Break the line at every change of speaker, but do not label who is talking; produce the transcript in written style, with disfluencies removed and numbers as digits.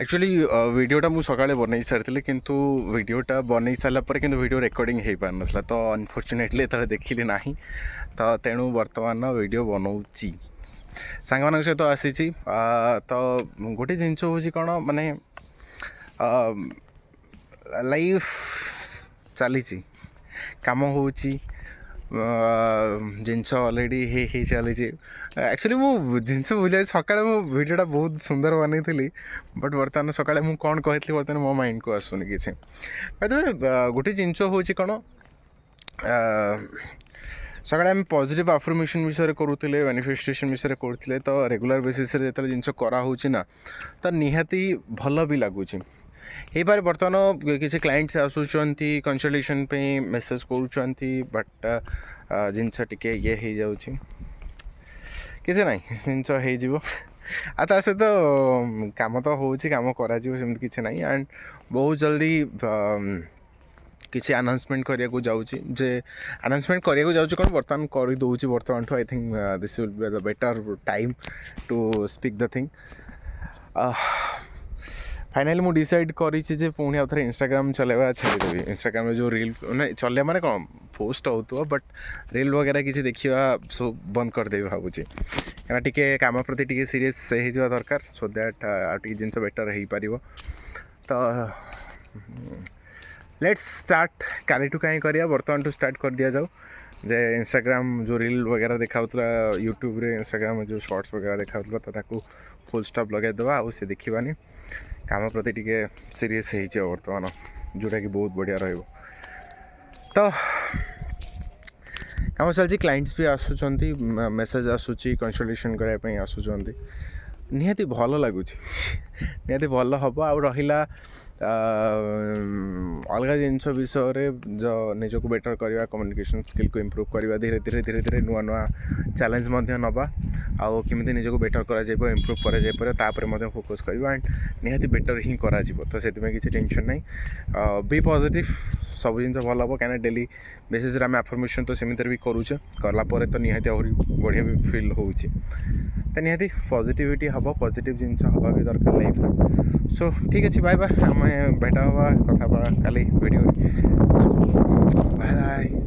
Actually वीडियोटा मु सकाळे बनई सारी किंतु वीडियोटा बनई सारा पर कि वीडियो रेकर्डिंग हो पार ना तो अनफॉर्चुनेटली ये देखिली ना तो तेणु बर्तमान वीडियो बनाऊँगी सांग मान सहित आसी तो गोटे जिनस हूँ कौन माने लाइफ चली कम हो जिनस अलरेडी हे चली एक्चुअली मु जिनस बुझे सकाଳେ मु वीडियोटा बहुत सुंदर बनई थी बट बर्तमान सकाଳେ मु कौन कही बर्तमान मो माइंड को आसुनी किसी गोटे जिनस हूँ कौन सकाळे आम पॉजिटिव अफर्मेशन विषय करूले मैनिफेस्टेशन विषय करूले तो रेगुलर बेसिस जो जिनस कराऊँ ना तो निहाती भल भी लगुच हो पारे बर्तमान किसी क्लाइंट्स आसुंच कंसल्टेशन पे मेसेज करूँ बट जिनस टिके ये हो जाऊँ किसी ना जिनस हो ता सहित कम तो हो कम करमती किसी ना एंड बहुत जल्दी किसी अनाउंसमेंट करने को जाऊँगी जे अनाउंसमेंट करने को जाऊँगी कौन बर्तमान कर दूसरी बर्तमान ठू I think this will be the better time to speak the thing finally मुझे डिसाइड करी पुणी आउ थे इंस्टाग्राम चलेगा छाड़देवी इंस्टाग्राम जो रील मैंने चल माने कौन पोस्ट हो बट रील वगैरह किसी देखा सब बंद करदेवी भावुँ कहीं टी कम प्रति टी सीरीयस हो दरकार सो दैट आगे जिन बेटर हो पार तो लेट्स स्टार्ट काली टू कहीं करिया बर्तमान टू स्टार्ट कर दिया जाऊ जे इंस्टाग्राम जो रील वगैरह देखा यूट्यूब रे इंस्टाग्राम जो शॉर्ट्स वगैरह देखा तो फुल स्टॉप लगे देवा आउ से देखानी काम प्रति टी सीरीयस हो बर्तमान जोटा कि बहुत बढ़िया रही तो कम चलती क्लाइंट्स भी आसुँच मेसेज आसूँ कंसल्टेशन करने आसुँच निहाती भल लगुच निहाती भल हम आउ रहा अलग जिनस विषय जो निजक बेटर करवा कम्युनिकेशन स्किल को इम्प्रूव करवा धीरे धीरे धीरे धीरे नुआ नुआ चैलेंज नवा आउ केमी निजक बेटर कर इम्प्रूव कर फोकस करवा एंड निहाती बेटर ही करा तो से किसी टेंशन नहीं बी पॉजिटिव सब जिन भल हम कहीं डेली बेसिस आम अफर्मेशन तो सेमती भी करुचे कलापर तो निहाती आहरी बढ़िया भी फिल हो तो निहाती पॉजिटिविटी हम पॉजिटिव जिनस हवा भी दरकार लाइफ सो ठीक अच्छे बाय बाय आम भेट हवा कथा काली वीडियो बाय बाय।